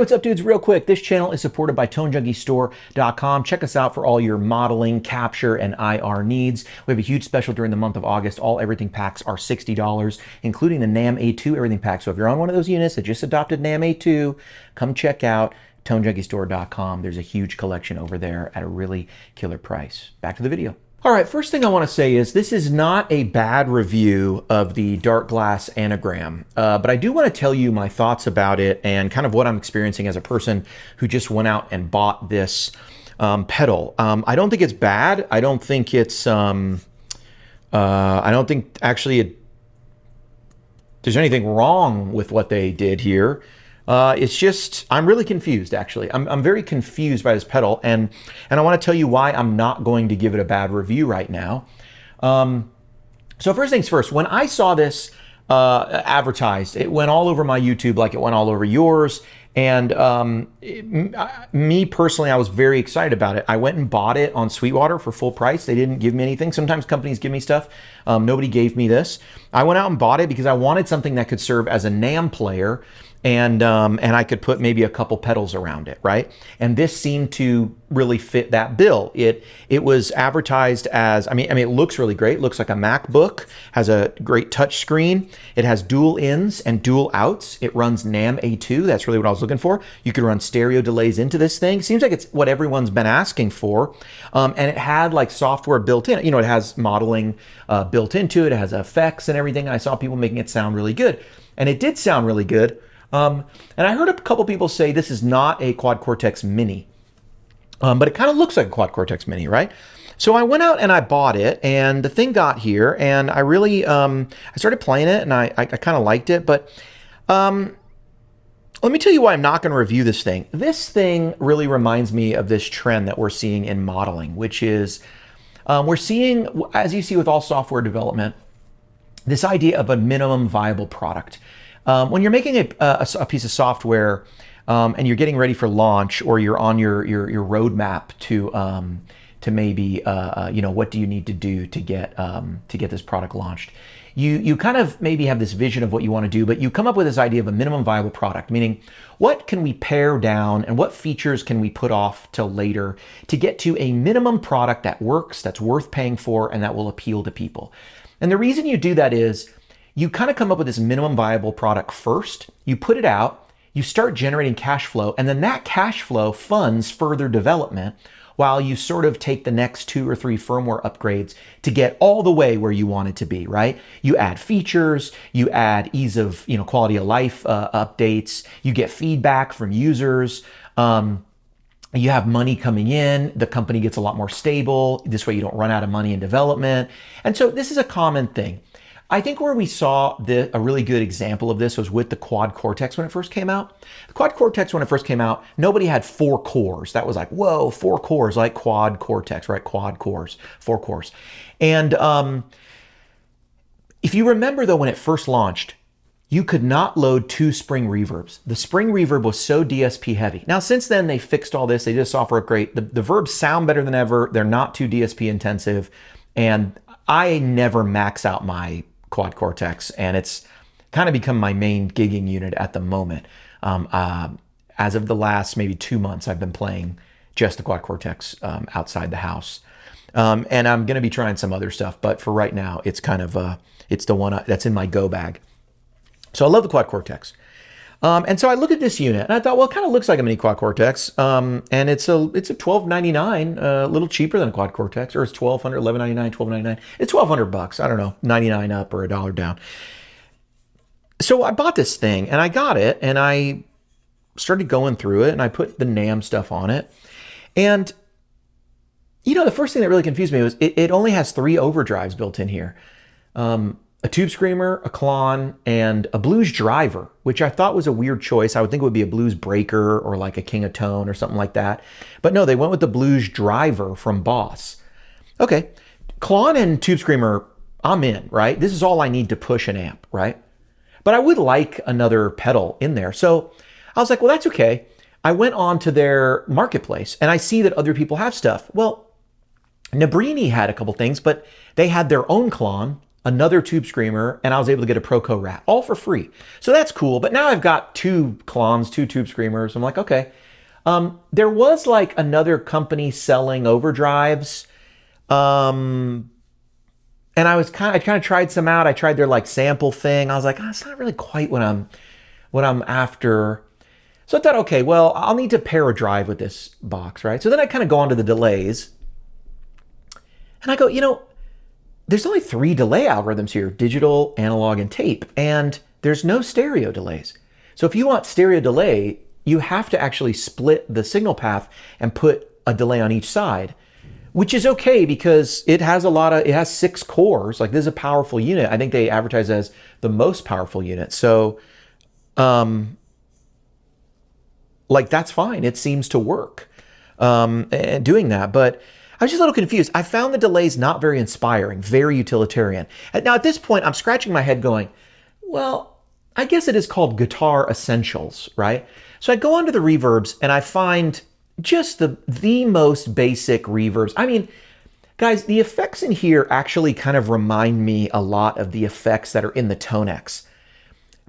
what's up, dudes? Real quick, this channel is supported by ToneJunkieStore.com. Check us out for all your modeling, capture, and IR needs. We have a huge special during the month of August. All everything packs are $60, including the NAM A2 everything pack. So if you're on one of those units that just adopted NAM A2, come check out ToneJunkieStore.com. There's a huge collection over there at a really killer price. Back to the video. All right, first thing I want to say is this is not a bad review of the Darkglass Anagram, but I do want to tell you my thoughts about it and kind of what I'm experiencing as a person who just went out and bought this pedal. I don't think it's bad. I don't think it's, I don't think actually there's anything wrong with what they did here. It's just, I'm really confused, actually. I'm very confused by this pedal, and I want to tell you why I'm not going to give it a bad review right now. So first things first, when I saw this advertised, it went all over my YouTube like it went all over yours, and me personally, I was very excited about it. I went and bought it on Sweetwater for full price. They didn't give me anything. Sometimes companies give me stuff. Nobody gave me this. I went out and bought it because I wanted something that could serve as a NAM player, and I could put maybe a couple pedals around it, right? And this seemed to really fit that bill. It was advertised as, I mean, it looks really great. It looks like a MacBook, has a great touch screen. It has dual ins and dual outs. It runs NAM A2. That's really what I was looking for. You could run stereo delays into this thing. Seems like it's what everyone's been asking for. And it had like software built in. You know, it has modeling built into it. It has effects and everything. And I saw people making it sound really good. And it did sound really good. And I heard a couple people say this is not a Quad Cortex Mini, but it kind of looks like a Quad Cortex Mini, right? So I went out and I bought it, and the thing got here, and I really, I started playing it, and I kind of liked it, but let me tell you why I'm not going to review this thing. This thing really reminds me of this trend that we're seeing in modeling, which is we're seeing, as you see with all software development, this idea of a minimum viable product. When you're making a piece of software and you're getting ready for launch, or you're on your roadmap to maybe you know, what do you need to do to get this product launched, you kind of maybe have this vision of what you want to do, but you come up with this idea of a minimum viable product, meaning what can we pare down and what features can we put off till later to get to a minimum product that works, that's worth paying for, and that will appeal to people. And the reason you do that is you kind of come up with this minimum viable product first, you put it out, you start generating cash flow, and then that cash flow funds further development while you sort of take the next 2 or 3 firmware upgrades to get all the way where you want it to be, right? You add features, you add ease of, you know, quality of life updates, you get feedback from users, you have money coming in, the company gets a lot more stable, this way you don't run out of money in development. And so this is a common thing. I think where we saw a really good example of this was with the Quad Cortex when it first came out. The Quad Cortex when it first came out, nobody had 4 cores. That was like, whoa, 4 cores, like Quad Cortex, right? Quad cores, 4 cores. And if you remember though, when it first launched, you could not load 2 spring reverbs. The spring reverb was so DSP heavy. Now, since then, they fixed all this. They did a software upgrade. The verbs sound better than ever. They're not too DSP intensive. And I never max out my Quad Cortex, and it's kind of become my main gigging unit at the moment. As of the last maybe 2 months, I've been playing just the Quad Cortex outside the house. And I'm going to be trying some other stuff, but for right now, it's kind of, it's the one that's in my go bag. So I love the Quad Cortex. And so I looked at this unit and I thought, well, it kind of looks like a mini Quad Cortex. And it's a $1299, a little cheaper than a Quad Cortex, or it's $1,200, $1199, $1299. It's $1,200. I don't know, 99 up or $1 down. So I bought this thing and I got it and I started going through it and I put the NAM stuff on it. And you know, the first thing that really confused me was it only has 3 overdrives built in here. A Tube Screamer, a Klon, and a Blues Driver, which I thought was a weird choice. I would think it would be a Blues Breaker or like a King of Tone or something like that. But no, they went with the Blues Driver from Boss. Okay, Klon and Tube Screamer, I'm in, right? This is all I need to push an amp, right? But I would like another pedal in there. So I was like, well, that's okay. I went on to their marketplace and I see that other people have stuff. Well, Nabrini had a couple things, but they had their own Klon another Tube Screamer, and I was able to get a Proco Rat, all for free. So that's cool. But now I've got two Klons, two Tube Screamers. I'm like, okay. There was like another company selling overdrives. And I kind of tried some out. I tried their like sample thing. I was like, oh, it's not really quite what I'm after. So I thought, okay, well, I'll need to pair a drive with this box, right? So then I kind of go on to the delays. And I go, there's only 3 delay algorithms here: digital, analog, and tape. And there's no stereo delays. So if you want stereo delay, you have to actually split the signal path and put a delay on each side, which is okay because it has 6 cores. Like, this is a powerful unit. I think they advertise as the most powerful unit. So, like, that's fine. It seems to work doing that. But I was just a little confused. I found the delays not very inspiring, very utilitarian. Now, at this point, I'm scratching my head going, well, I guess it is called Guitar Essentials, right? So I go onto the reverbs and I find just the most basic reverbs. I mean, guys, the effects in here actually kind of remind me a lot of the effects that are in the Tonex.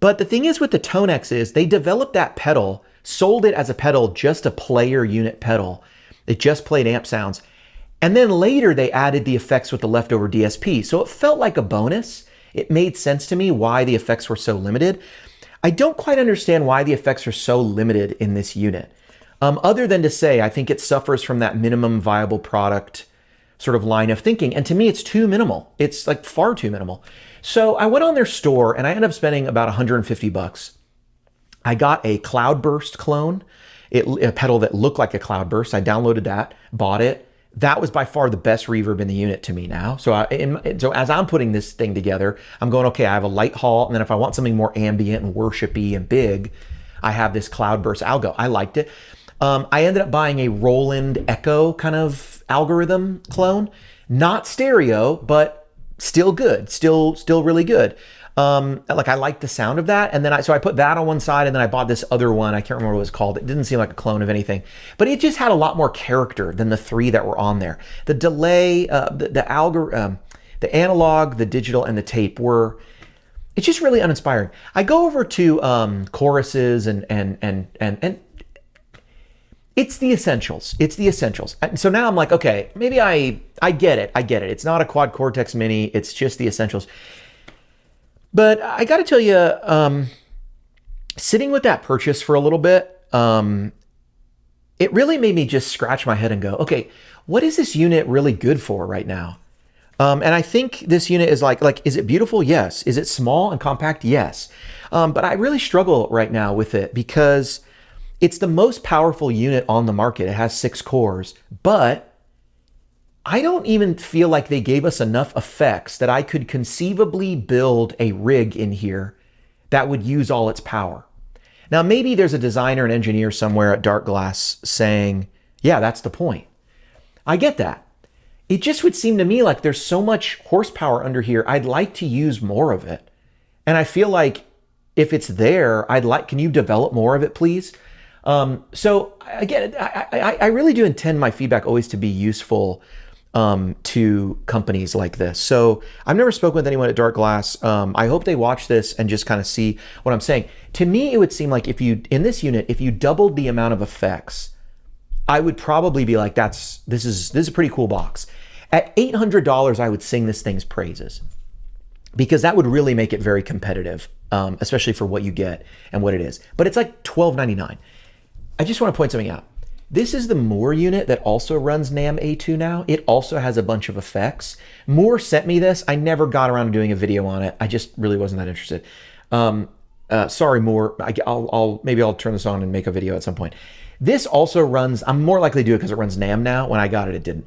But the thing is with the Tonex is they developed that pedal, sold it as a pedal, just a player unit pedal. It just played amp sounds. And then later they added the effects with the leftover DSP. So it felt like a bonus. It made sense to me why the effects were so limited. I don't quite understand why the effects are so limited in this unit. Other than to say, I think it suffers from that minimum viable product sort of line of thinking. And to me, it's too minimal. It's like far too minimal. So I went on their store and I ended up spending about $150. I got a Cloudburst clone, a pedal that looked like a Cloudburst. I downloaded that, bought it. That was by far the best reverb in the unit to me now. So as I'm putting this thing together, I'm going, okay, I have a light haul. And then if I want something more ambient and worshipy and big, I have this Cloudburst algo. I liked it. I ended up buying a Roland Echo kind of algorithm clone, not stereo, but still good, still really good. Like, I like the sound of that. And then I put that on one side, and then I bought this other one. I can't remember what it was called. It didn't seem like a clone of anything, but it just had a lot more character than the 3 that were on there. The delay, the analog, the digital, and the tape it's just really uninspiring. I go over to choruses and it's the essentials. It's the essentials. And so now I'm like, okay, maybe I get it. I get it. It's not a Quad Cortex Mini. It's just the essentials. But I got to tell you, sitting with that purchase for a little bit, it really made me just scratch my head and go, okay, what is this unit really good for right now? And I think this unit is like, is it beautiful? Yes. Is it small and compact? Yes. But I really struggle right now with it because it's the most powerful unit on the market. It has 6 cores, but I don't even feel like they gave us enough effects that I could conceivably build a rig in here that would use all its power. Now, maybe there's a designer and engineer somewhere at Darkglass saying, yeah, that's the point. I get that. It just would seem to me like there's so much horsepower under here. I'd like to use more of it. And I feel like if it's there, can you develop more of it, please? So again, I really do intend my feedback always to be useful to companies like this. So I've never spoken with anyone at Darkglass. I hope they watch this and just kind of see what I'm saying. To me, it would seem like in this unit, if you doubled the amount of effects, I would probably be like, this is a pretty cool box. At $800, I would sing this thing's praises because that would really make it very competitive, especially for what you get and what it is. But it's like $12.99. I just want to point something out. This is the Moore unit that also runs NAMM A2 now. It also has a bunch of effects. Moore sent me this. I never got around to doing a video on it. I just really wasn't that interested. Sorry, Moore. Maybe I'll turn this on and make a video at some point. This also runs, I'm more likely to do it because it runs NAMM now. When I got it, it didn't.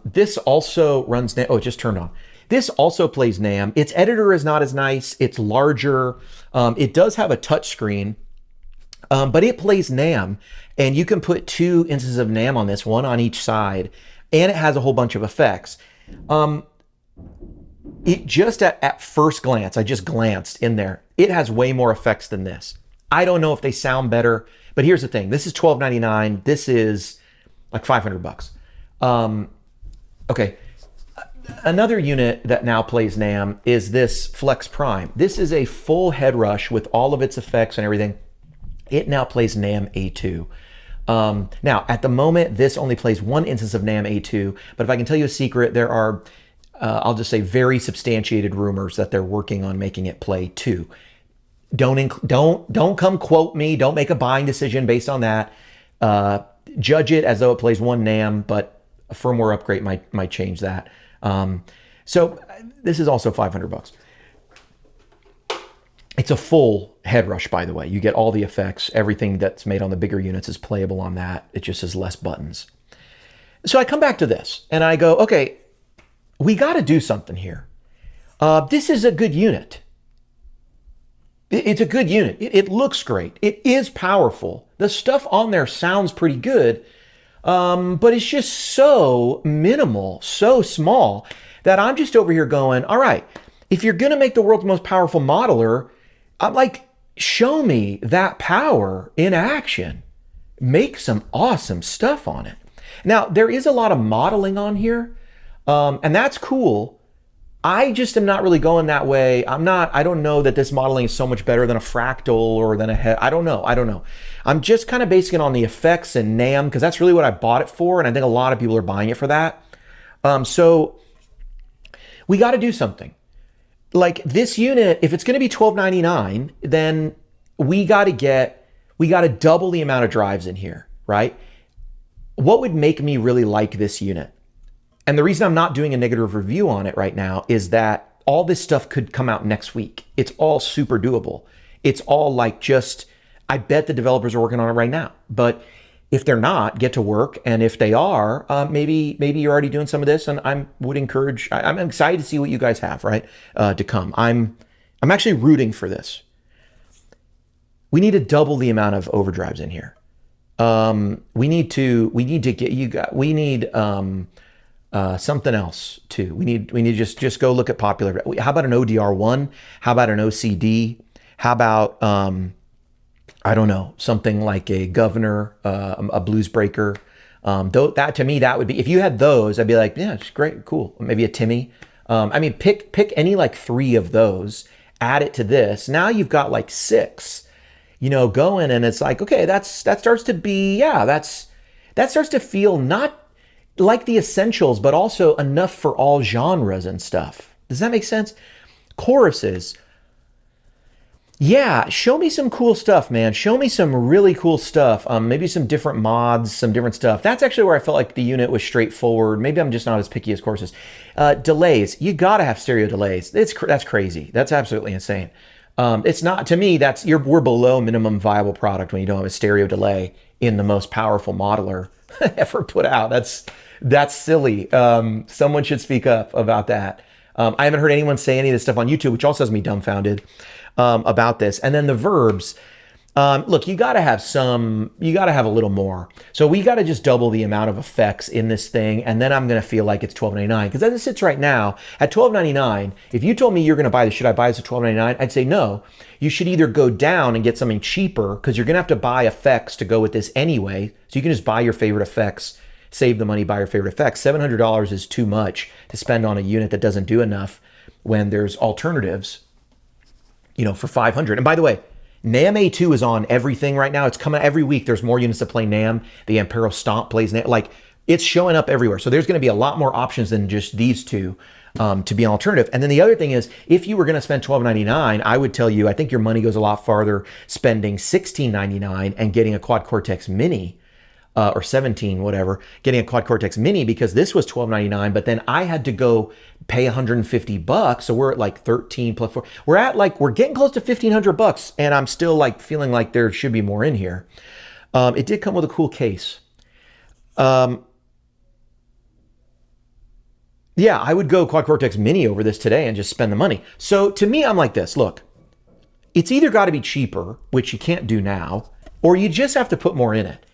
This also runs NAMM. Oh, it just turned on. This also plays NAMM. Its editor is not as nice. It's larger. It does have a touch screen. But it plays NAMM, and you can put 2 instances of NAMM on this, 1 on each side, and it has a whole bunch of effects. It just at first glance, I just glanced in there, it has way more effects than this. I don't know if they sound better, but here's the thing. This is $12.99. This is like $500. Okay. Another unit that now plays NAMM is this Flex Prime. This is a full head rush with all of its effects and everything. It now plays NAMM A2. Now, at the moment, this only plays one instance of NAMM A2, but if I can tell you a secret, there are, I'll just say, very substantiated rumors that they're working on making it play 2. Don't come quote me. Don't make a buying decision based on that. Judge it as though it plays one NAMM, but a firmware upgrade might change that. So this is also 500 bucks. It's a full head rush, by the way. You get all the effects. Everything that's made on the bigger units is playable on that. It just has less buttons. So I come back to this and I go, okay, we got to do something here. This is a good unit. It's a good unit. It looks great. It is powerful. The stuff on there sounds pretty good, but it's just so minimal, so small, that I'm just over here going, all right, if you're going to make the world's most powerful modeler, I'm like, show me that power in action. Make some awesome stuff on it. Now, there is a lot of modeling on here, and that's cool. I just am not really going that way. I don't know that this modeling is so much better than a fractal or than a head. I don't know. I'm just kind of basing it on the effects and NAMM because that's really what I bought it for. And I think a lot of people are buying it for that. So we got to do something. Like this unit, if it's going to be $12.99, then we got to double the amount of drives in here, right? What would make me really like this unit? And the reason I'm not doing a negative review on it right now is that all this stuff could come out next week. It's all super doable. It's all like just, I bet the developers are working on it right now. But if they're not, get to work. And if they are, maybe you're already doing some of this. And I'm excited to see what you guys have, right, to come. I'm actually rooting for this. We need to double the amount of overdrives in here. We need something else too. We need to just go look at popular. How about an ODR1? How about an OCD? How about I don't know, something like a Governor, a Blues Breaker? That to me, that would be, if you had those, I'd be like, yeah, it's great, cool. Maybe a Timmy. I mean, pick any like 3 of those, add it to this. Now you've got like 6, going, and it's like, okay, that starts to be, that starts to feel not like the essentials, but also enough for all genres and stuff. Does that make sense? Choruses. Yeah, show me some cool stuff, man. Show me some really cool stuff. Maybe some different mods, some different stuff. That's actually where I felt like the unit was straightforward. Maybe I'm just not as picky as choruses. Delays. You gotta have stereo delays. That's crazy. That's absolutely insane. It's not, to me, we're below minimum viable product when you don't have a stereo delay in the most powerful modeler ever put out. That's silly. Someone should speak up about that. I haven't heard anyone say any of this stuff on YouTube, which also has me dumbfounded about this. And then the verbs. Look, you got to have a little more. So we got to just double the amount of effects in this thing. And then I'm going to feel like it's $12.99. Because as it sits right now at $12.99, if you told me you're going to buy this, should I buy this at $12.99? I'd say no. You should either go down and get something cheaper because you're going to have to buy effects to go with this anyway. So you can just buy your favorite effects, save the money, buy your favorite effects. $700 is too much to spend on a unit that doesn't do enough when there's alternatives, for $500. And by the way, NAMM A2 is on everything right now. It's coming every week. There's more units that play NAMM. The Ampero Stomp plays NAMM. Like, it's showing up everywhere. So there's going to be a lot more options than just these two to be an alternative. And then the other thing is, if you were going to spend $12.99, I would tell you, I think your money goes a lot farther spending $16.99 and getting a Quad Cortex Mini, or 17, whatever, getting a Quad Cortex Mini, because this was $12.99, but then I had to go pay $150. So we're at like 13 plus 4. We're getting close to $1,500, and I'm still like feeling like there should be more in here. It did come with a cool case. Yeah, I would go Quad Cortex Mini over this today and just spend the money. So to me, I'm like this. Look, it's either got to be cheaper, which you can't do now, or you just have to put more in it.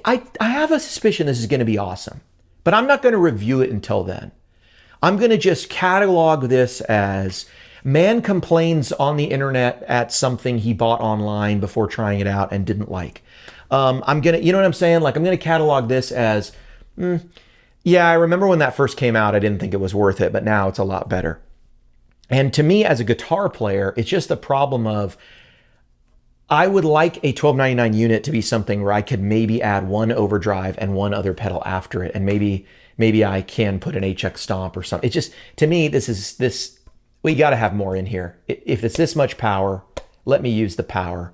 I have a suspicion this is going to be awesome, but I'm not going to review it until then. I'm going to just catalog this as man complains on the internet at something he bought online before trying it out and didn't like. I'm going to, you know what I'm saying? Like, I'm going to catalog this as Yeah, I remember when that first came out, I didn't think it was worth it, but now it's a lot better. And to me, as a guitar player, it's just the problem of I would like a 1299 unit to be something where I could maybe add one overdrive and one other pedal after it, and maybe I can put an HX stomp or something. It just, to me, this we got to have more in here. If it's this much power, let me use the power.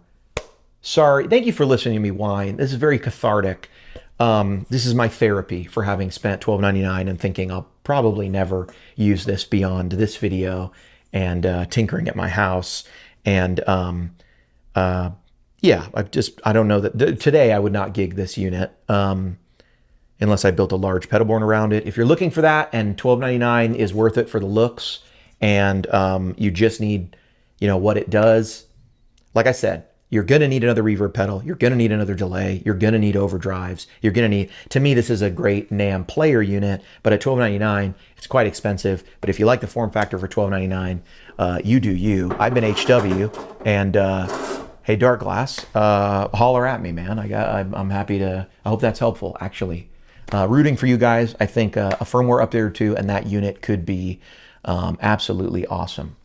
Sorry, thank you for listening to me whine. This is very cathartic. This is my therapy for having spent $12.99 and thinking I'll probably never use this beyond this video and tinkering at my house. And yeah, I don't know that today I would not gig this unit unless I built a large pedal board around it. If you're looking for that and $12.99 is worth it for the looks and you just need, you know, what it does, like I said, you're going to need another reverb pedal. You're going to need another delay. You're going to need overdrives. You're going to need, to me, this is a great NAMM player unit, but at $12.99, it's quite expensive. But if you like the form factor for $12.99, you do you. I've been HW, and hey, Darkglass, holler at me, man. I'm happy to, I hope that's helpful, actually. Rooting for you guys. I think a firmware update or two, and that unit could be absolutely awesome.